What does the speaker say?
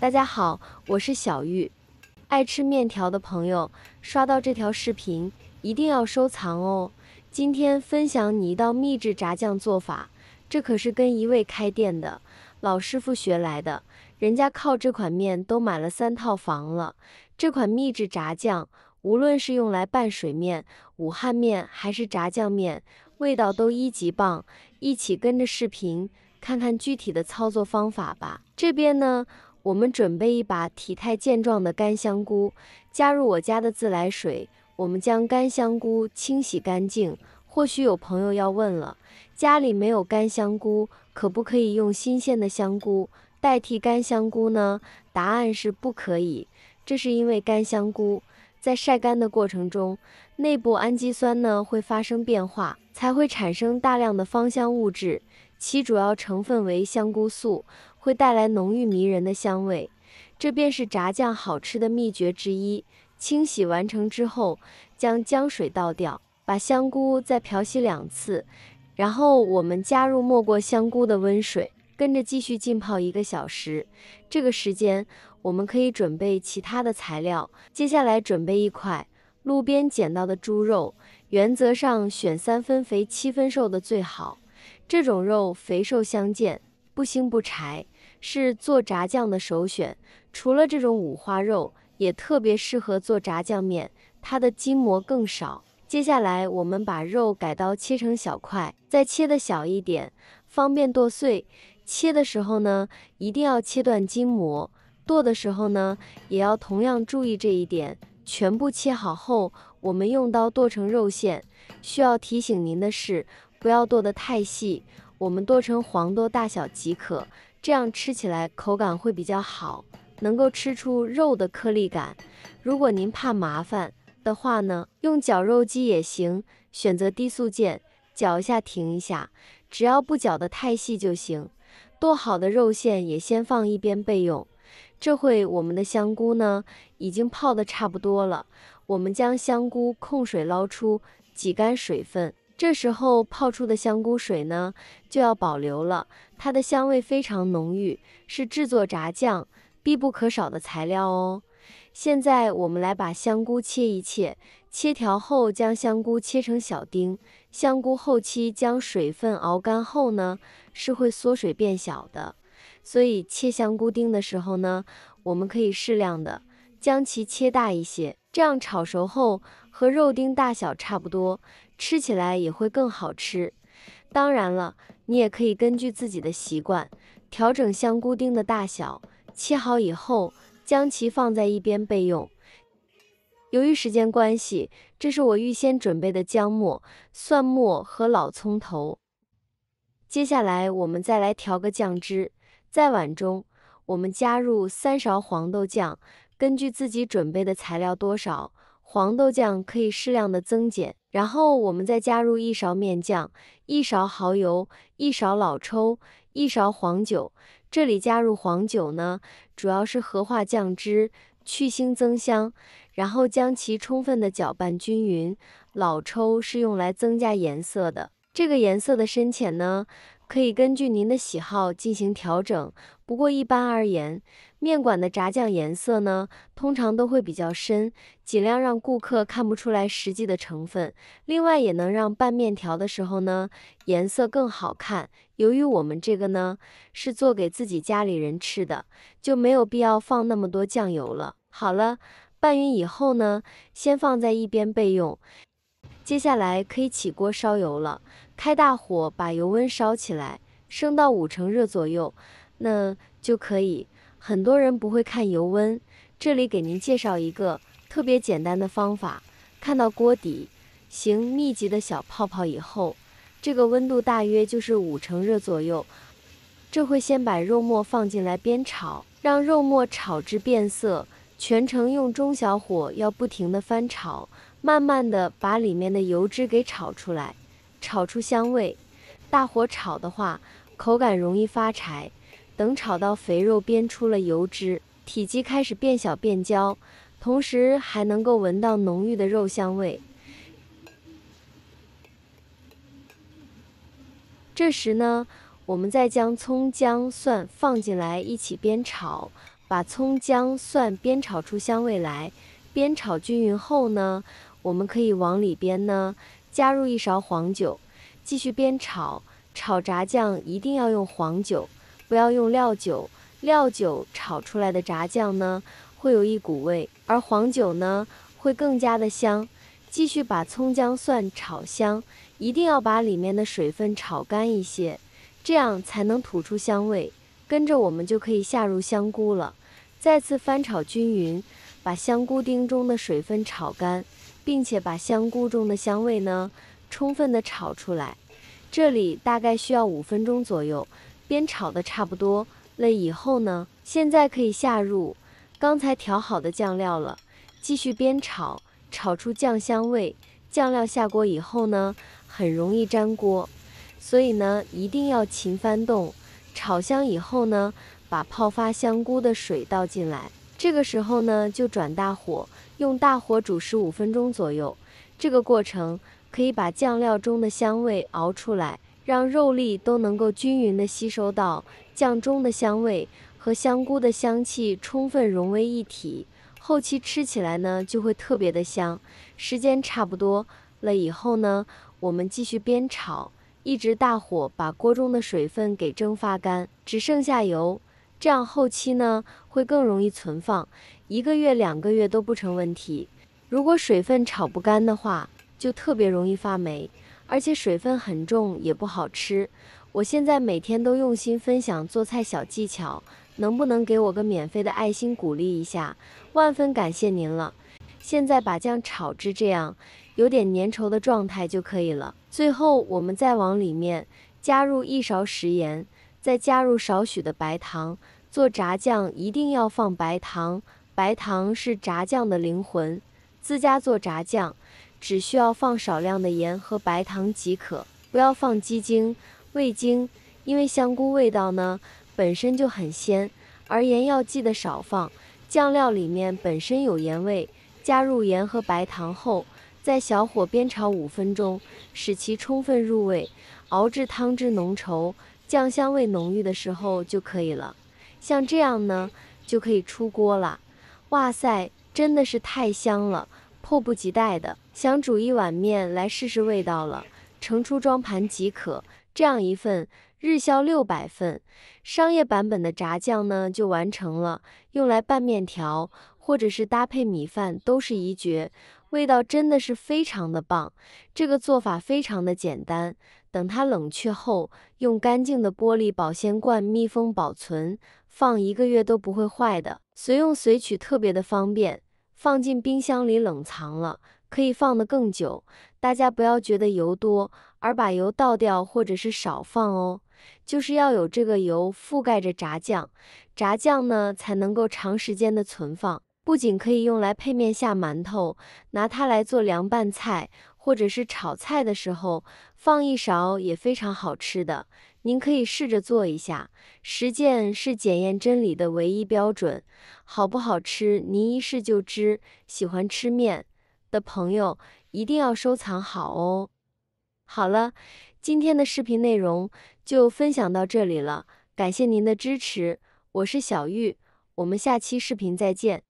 大家好，我是小玉。爱吃面条的朋友，刷到这条视频一定要收藏哦。今天分享你一道秘制炸酱做法，这可是跟一位开店的老师傅学来的，人家靠这款面都买了3套房了。这款秘制炸酱，无论是用来拌水面、武汉面还是炸酱面，味道都1级棒。一起跟着视频看看具体的操作方法吧。这边呢，我们准备一把体态健壮的干香菇，加入我家的自来水，我们将干香菇清洗干净。或许有朋友要问了，家里没有干香菇，可不可以用新鲜的香菇代替干香菇呢？答案是不可以，这是因为干香菇在晒干的过程中，内部氨基酸呢会发生变化，才会产生大量的芳香物质，其主要成分为香菇素，会带来浓郁迷人的香味。这便是炸酱好吃的秘诀之一。清洗完成之后，将姜水倒掉，把香菇再漂洗2次，然后我们加入没过香菇的温水，跟着继续浸泡1个小时。这个时间我们可以准备其他的材料。接下来准备1块路边捡到的猪肉，原则上选3分肥7分瘦的最好。这种肉肥瘦相间，不腥不柴，是做炸酱的首选。除了这种五花肉，也特别适合做炸酱面，它的筋膜更少。接下来我们把肉改刀切成小块，再切的小一点，方便剁碎。切的时候呢，一定要切断筋膜，剁的时候呢，也要同样注意这一点。全部切好后，我们用刀剁成肉馅。需要提醒您的是，不要剁得太细，我们剁成黄豆大小即可，这样吃起来口感会比较好，能够吃出肉的颗粒感。如果您怕麻烦的话呢，用绞肉机也行，选择低速键，绞一下停一下，只要不绞得太细就行。剁好的肉馅也先放一边备用。这会我们的香菇呢，已经泡得差不多了，我们将香菇控水捞出，挤干水分。这时候泡出的香菇水呢，就要保留了，它的香味非常浓郁，是制作炸酱必不可少的材料哦。现在我们来把香菇切一切，切条后将香菇切成小丁。香菇后期将水分熬干后呢，是会缩水变小的，所以切香菇丁的时候呢，我们可以适量的将其切大一些，这样炒熟后和肉丁大小差不多，吃起来也会更好吃。当然了，你也可以根据自己的习惯调整香菇丁的大小。切好以后，将其放在一边备用。由于时间关系，这是我预先准备的姜末、蒜末和老葱头。接下来我们再来调个酱汁，在碗中我们加入3勺黄豆酱，根据自己准备的材料多少，黄豆酱可以适量的增减。然后我们再加入1勺面酱、1勺蚝油、1勺老抽、1勺黄酒。这里加入黄酒呢，主要是和化酱汁，去腥增香，然后将其充分的搅拌均匀。老抽是用来增加颜色的，这个颜色的深浅呢，可以根据您的喜好进行调整。不过一般而言，面馆的炸酱颜色呢，通常都会比较深，尽量让顾客看不出来实际的成分。另外也能让拌面条的时候呢，颜色更好看。由于我们这个呢，是做给自己家里人吃的，就没有必要放那么多酱油了。好了，拌匀以后呢，先放在一边备用。接下来可以起锅烧油了，开大火把油温烧起来，升到5成热左右，那就可以。很多人不会看油温，这里给您介绍一个特别简单的方法。看到锅底形密集的小泡泡以后，这个温度大约就是5成热左右。这会先把肉末放进来煸炒，让肉末炒至变色，全程用中小火，要不停的翻炒，慢慢的把里面的油脂给炒出来，炒出香味。大火炒的话，口感容易发柴。等炒到肥肉煸出了油脂，体积开始变小变焦，同时还能够闻到浓郁的肉香味。这时呢，我们再将葱姜蒜放进来一起煸炒，把葱姜蒜煸炒出香味来。煸炒均匀后呢，我们可以往里边呢加入1勺黄酒，继续煸炒。炒炸酱一定要用黄酒，不要用料酒。料酒炒出来的炸酱呢会有一股味，而黄酒呢会更加的香。继续把葱姜蒜炒香，一定要把里面的水分炒干一些，这样才能吐出香味。跟着我们就可以下入香菇了，再次翻炒均匀，把香菇丁中的水分炒干，并且把香菇中的香味呢充分的炒出来。这里大概需要5分钟左右，煸炒的差不多了以后呢，现在可以下入刚才调好的酱料了，继续煸炒，炒出酱香味。酱料下锅以后呢，很容易粘锅，所以呢一定要勤翻动。炒香以后呢，把泡发香菇的水倒进来，这个时候呢就转大火，用大火煮15分钟左右。这个过程可以把酱料中的香味熬出来，让肉粒都能够均匀的吸收到酱中的香味和香菇的香气，充分融为一体。后期吃起来呢就会特别的香。时间差不多了以后呢，我们继续煸炒，一直大火把锅中的水分给蒸发干，只剩下油，这样后期呢会更容易存放，1个月2个月都不成问题。如果水分炒不干的话，就特别容易发霉，而且水分很重也不好吃。我现在每天都用心分享做菜小技巧，能不能给我个免费的爱心鼓励一下？万分感谢您了。现在把酱炒至这样有点粘稠的状态就可以了。最后我们再往里面加入1勺食盐，再加入少许的白糖。做炸酱一定要放白糖，白糖是炸酱的灵魂。自家做炸酱只需要放少量的盐和白糖即可，不要放鸡精、味精，因为香菇味道呢本身就很鲜，而盐要记得少放。酱料里面本身有盐味，加入盐和白糖后，在小火煸炒5分钟，使其充分入味，熬至汤汁浓稠、酱香味浓郁的时候就可以了。像这样呢，就可以出锅了。哇塞，真的是太香了，迫不及待的想煮1碗面来试试味道了。盛出装盘即可。这样一份日销600份，商业版本的炸酱呢就完成了，用来拌面条或者是搭配米饭都是一绝，味道真的是非常的棒。这个做法非常的简单，等它冷却后，用干净的玻璃保鲜罐密封保存，放1个月都不会坏的，随用随取特别的方便。放进冰箱里冷藏了，可以放得更久。大家不要觉得油多而把油倒掉或者是少放哦，就是要有这个油覆盖着炸酱，炸酱呢才能够长时间的存放。不仅可以用来配面下馒头，拿它来做凉拌菜或者是炒菜的时候放1勺也非常好吃的。您可以试着做一下，实践是检验真理的唯一标准。好不好吃，您一试就知。喜欢吃面的朋友一定要收藏好哦。好了，今天的视频内容就分享到这里了，感谢您的支持，我是小玉，我们下期视频再见。